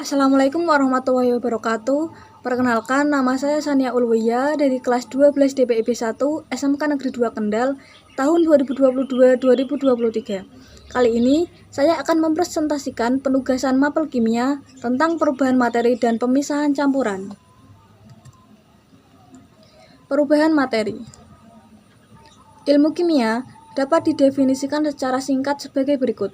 Assalamualaikum warahmatullahi wabarakatuh. Perkenalkan, nama saya Sania Ulwiya dari kelas 12 DPIB 1 SMK Negeri 2 Kendal tahun 2022-2023. Kali ini saya akan mempresentasikan penugasan mapel kimia tentang perubahan materi dan pemisahan campuran. Perubahan materi. Ilmu kimia dapat didefinisikan secara singkat sebagai berikut.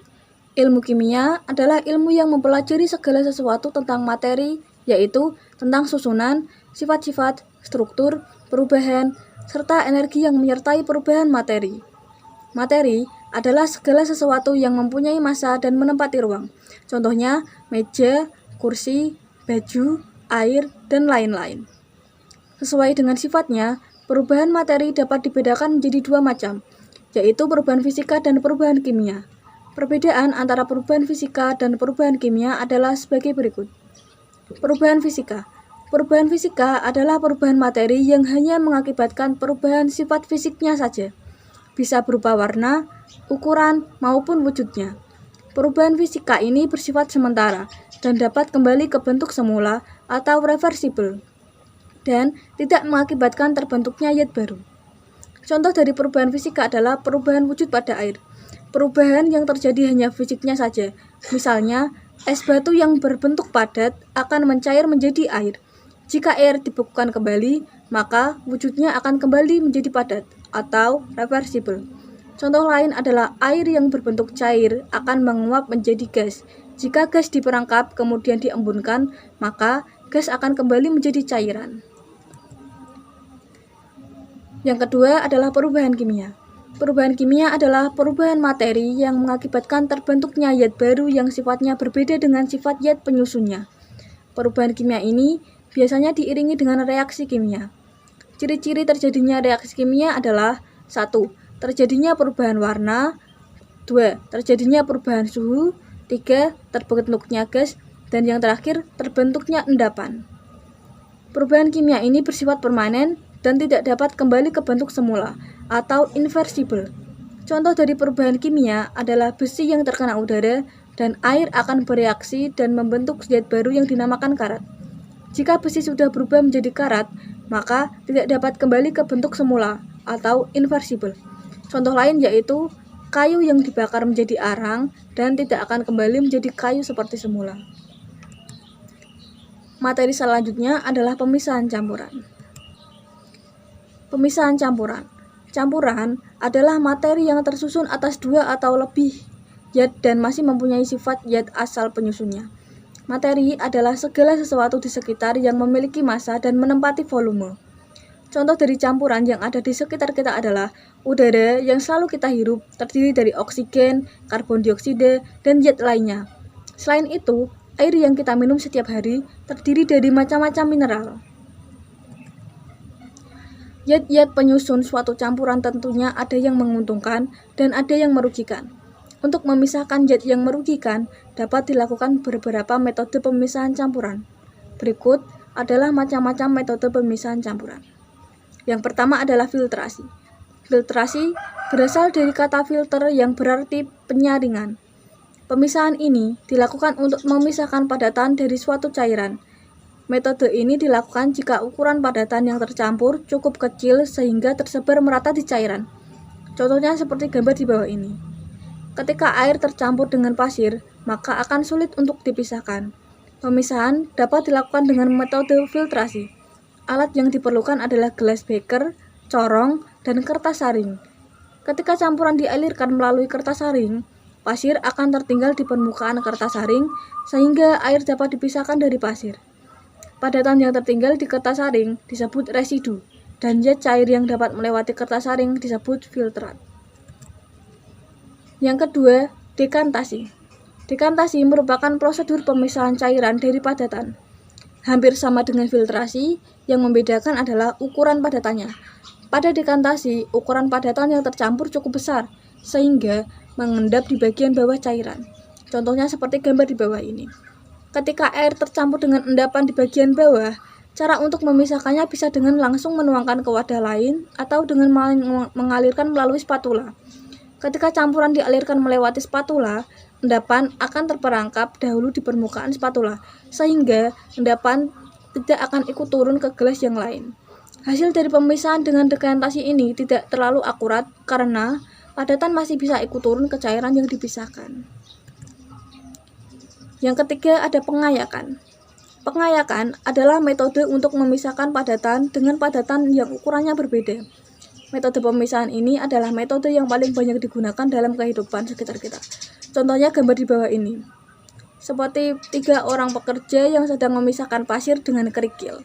Ilmu kimia adalah ilmu yang mempelajari segala sesuatu tentang materi, yaitu tentang susunan, sifat-sifat, struktur, perubahan, serta energi yang menyertai perubahan materi. Materi adalah segala sesuatu yang mempunyai massa dan menempati ruang. Contohnya, meja, kursi, baju, air, dan lain-lain. Sesuai dengan sifatnya, perubahan materi dapat dibedakan menjadi dua macam, yaitu perubahan fisika dan perubahan kimia. Perbedaan antara perubahan fisika dan perubahan kimia adalah sebagai berikut. Perubahan fisika. Perubahan fisika adalah perubahan materi yang hanya mengakibatkan perubahan sifat fisiknya saja. Bisa berupa warna, ukuran, maupun wujudnya. Perubahan fisika ini bersifat sementara dan dapat kembali ke bentuk semula atau reversible dan tidak mengakibatkan terbentuknya zat baru. Contoh dari perubahan fisika adalah perubahan wujud pada air. Perubahan yang terjadi hanya fisiknya saja. Misalnya, es batu yang berbentuk padat akan mencair menjadi air. Jika air dibekukan kembali, maka wujudnya akan kembali menjadi padat atau reversible. Contoh lain adalah air yang berbentuk cair akan menguap menjadi gas. Jika gas diperangkap kemudian diembunkan, maka gas akan kembali menjadi cairan. Yang kedua adalah perubahan kimia. Perubahan kimia adalah perubahan materi yang mengakibatkan terbentuknya zat baru yang sifatnya berbeda dengan sifat zat penyusunnya. Perubahan kimia ini biasanya diiringi dengan reaksi kimia. Ciri-ciri terjadinya reaksi kimia adalah 1. Terjadinya perubahan warna, 2. Terjadinya perubahan suhu, 3. Terbentuknya gas, dan yang terakhir terbentuknya endapan. Perubahan kimia ini bersifat permanen dan tidak dapat kembali ke bentuk semula atau inversible. Contoh dari perubahan kimia adalah besi yang terkena udara dan air akan bereaksi dan membentuk zat baru yang dinamakan karat. Jika besi sudah berubah menjadi karat, maka tidak dapat kembali ke bentuk semula atau inversible. Contoh lain yaitu kayu yang dibakar menjadi arang dan tidak akan kembali menjadi kayu seperti semula. Materi selanjutnya adalah pemisahan campuran. Pemisahan campuran. Campuran adalah materi yang tersusun atas dua atau lebih zat dan masih mempunyai sifat zat asal penyusunnya. Materi adalah segala sesuatu di sekitar yang memiliki massa dan menempati volume. Contoh dari campuran yang ada di sekitar kita adalah udara yang selalu kita hirup terdiri dari oksigen, karbon dioksida, dan zat lainnya. Selain itu, air yang kita minum setiap hari terdiri dari macam-macam mineral. Zat-zat penyusun suatu campuran tentunya ada yang menguntungkan dan ada yang merugikan. Untuk memisahkan zat yang merugikan, dapat dilakukan beberapa metode pemisahan campuran. Berikut adalah macam-macam metode pemisahan campuran. Yang pertama adalah filtrasi. Filtrasi berasal dari kata filter yang berarti penyaringan. Pemisahan ini dilakukan untuk memisahkan padatan dari suatu cairan. Metode ini dilakukan jika ukuran padatan yang tercampur cukup kecil sehingga tersebar merata di cairan. Contohnya seperti gambar di bawah ini. Ketika air tercampur dengan pasir, maka akan sulit untuk dipisahkan. Pemisahan dapat dilakukan dengan metode filtrasi. Alat yang diperlukan adalah gelas beker, corong, dan kertas saring. Ketika campuran dialirkan melalui kertas saring, pasir akan tertinggal di permukaan kertas saring sehingga air dapat dipisahkan dari pasir. Padatan yang tertinggal di kertas saring disebut residu, dan zat cair yang dapat melewati kertas saring disebut filtrat. Yang kedua, dekantasi. Dekantasi merupakan prosedur pemisahan cairan dari padatan. Hampir sama dengan filtrasi, yang membedakan adalah ukuran padatannya. Pada dekantasi, ukuran padatan yang tercampur cukup besar, sehingga mengendap di bagian bawah cairan. Contohnya seperti gambar di bawah ini. Ketika air tercampur dengan endapan di bagian bawah, cara untuk memisahkannya bisa dengan langsung menuangkan ke wadah lain atau dengan mengalirkan melalui spatula. Ketika campuran dialirkan melewati spatula, endapan akan terperangkap dahulu di permukaan spatula, sehingga endapan tidak akan ikut turun ke gelas yang lain. Hasil dari pemisahan dengan dekantasi ini tidak terlalu akurat karena padatan masih bisa ikut turun ke cairan yang dipisahkan. Yang ketiga ada pengayakan. Pengayakan adalah metode untuk memisahkan padatan dengan padatan yang ukurannya berbeda. Metode pemisahan ini adalah metode yang paling banyak digunakan dalam kehidupan sekitar kita. Contohnya gambar di bawah ini. Seperti 3 orang pekerja yang sedang memisahkan pasir dengan kerikil.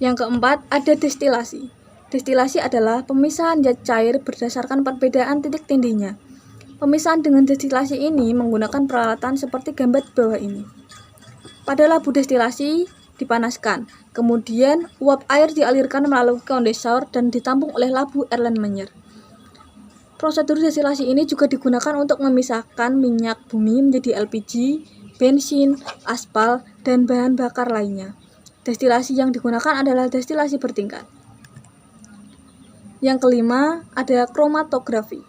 Yang keempat, ada destilasi. Destilasi adalah pemisahan zat cair berdasarkan perbedaan titik tindihnya. Pemisahan dengan destilasi ini menggunakan peralatan seperti gambar di bawah ini. Pada labu destilasi dipanaskan, kemudian uap air dialirkan melalui kondensor dan ditampung oleh labu Erlenmeyer. Prosedur destilasi ini juga digunakan untuk memisahkan minyak bumi menjadi LPG, bensin, aspal, dan bahan bakar lainnya. Destilasi yang digunakan adalah destilasi bertingkat. Yang kelima, ada kromatografi.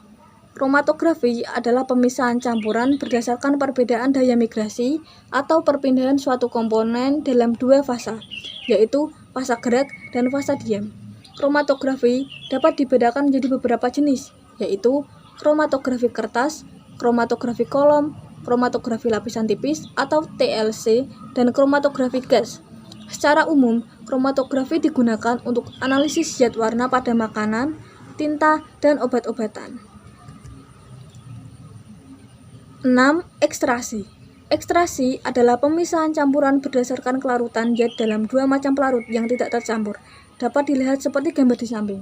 Kromatografi adalah pemisahan campuran berdasarkan perbedaan daya migrasi atau perpindahan suatu komponen dalam 2 fasa, yaitu fasa gerak dan fasa diam. Kromatografi dapat dibedakan menjadi beberapa jenis, yaitu kromatografi kertas, kromatografi kolom, kromatografi lapisan tipis atau TLC, dan kromatografi gas. Secara umum, kromatografi digunakan untuk analisis zat warna pada makanan, tinta, dan obat-obatan. 6. Ekstrasi. Ekstrasi adalah pemisahan campuran berdasarkan kelarutan zat dalam 2 macam pelarut yang tidak tercampur. Dapat dilihat seperti gambar di samping.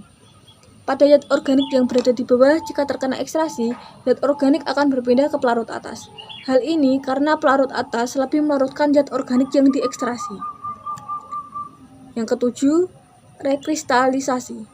Pada zat organik yang berada di bawah, jika terkena ekstrasi, zat organik akan berpindah ke pelarut atas. Hal ini karena pelarut atas lebih melarutkan zat organik yang diekstrasi. Yang ketujuh, rekristalisasi.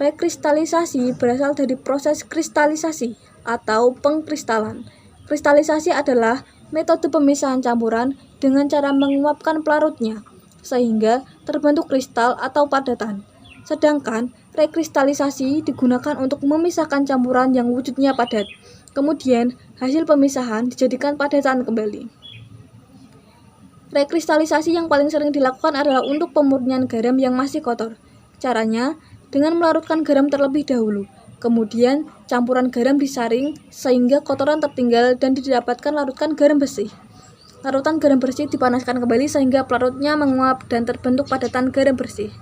Rekristalisasi berasal dari proses kristalisasi atau pengkristalan. Kristalisasi adalah metode pemisahan campuran dengan cara menguapkan pelarutnya, sehingga terbentuk kristal atau padatan. Sedangkan rekristalisasi digunakan untuk memisahkan campuran yang wujudnya padat. Kemudian, hasil pemisahan dijadikan padatan kembali. Rekristalisasi yang paling sering dilakukan adalah untuk pemurnian garam yang masih kotor. Caranya, dengan melarutkan garam terlebih dahulu. Kemudian, campuran garam disaring sehingga kotoran tertinggal dan didapatkan larutan garam bersih. Larutan garam bersih dipanaskan kembali sehingga pelarutnya menguap dan terbentuk padatan garam bersih.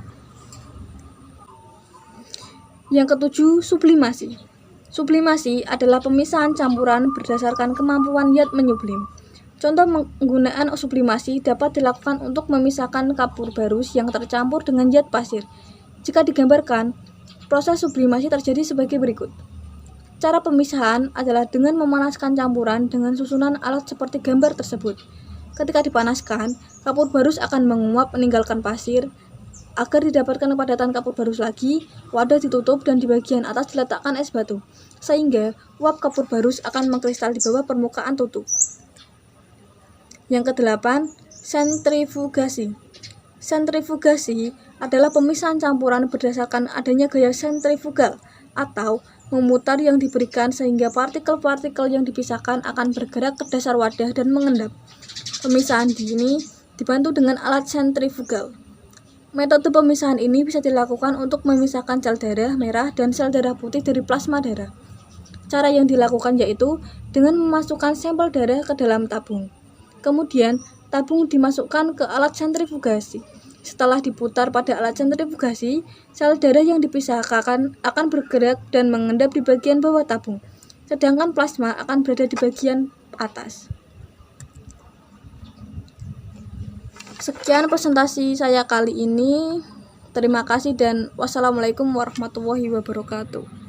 Yang ketujuh, sublimasi. Sublimasi adalah pemisahan campuran berdasarkan kemampuan zat menyublim. Contoh penggunaan sublimasi dapat dilakukan untuk memisahkan kapur barus yang tercampur dengan zat pasir. Jika digambarkan, proses sublimasi terjadi sebagai berikut. Cara pemisahan adalah dengan memanaskan campuran dengan susunan alat seperti gambar tersebut. Ketika dipanaskan, kapur barus akan menguap meninggalkan pasir. Agar didapatkan padatan kapur barus lagi, wadah ditutup dan di bagian atas diletakkan es batu, sehingga uap kapur barus akan mengkristal di bawah permukaan tutup. Yang kedelapan, sentrifugasi. Sentrifugasi adalah pemisahan campuran berdasarkan adanya gaya sentrifugal atau memutar yang diberikan sehingga partikel-partikel yang dipisahkan akan bergerak ke dasar wadah dan mengendap. Pemisahan ini dibantu dengan alat sentrifugal. Metode pemisahan ini bisa dilakukan untuk memisahkan sel darah merah dan sel darah putih dari plasma darah. Cara yang dilakukan yaitu dengan memasukkan sampel darah ke dalam tabung. Kemudian, tabung dimasukkan ke alat sentrifugasi. Setelah diputar pada alat sentrifugasi, sel darah yang dipisahkan akan bergerak dan mengendap di bagian bawah tabung, sedangkan plasma akan berada di bagian atas. Sekian presentasi saya kali ini. Terima kasih dan wassalamualaikum warahmatullahi wabarakatuh.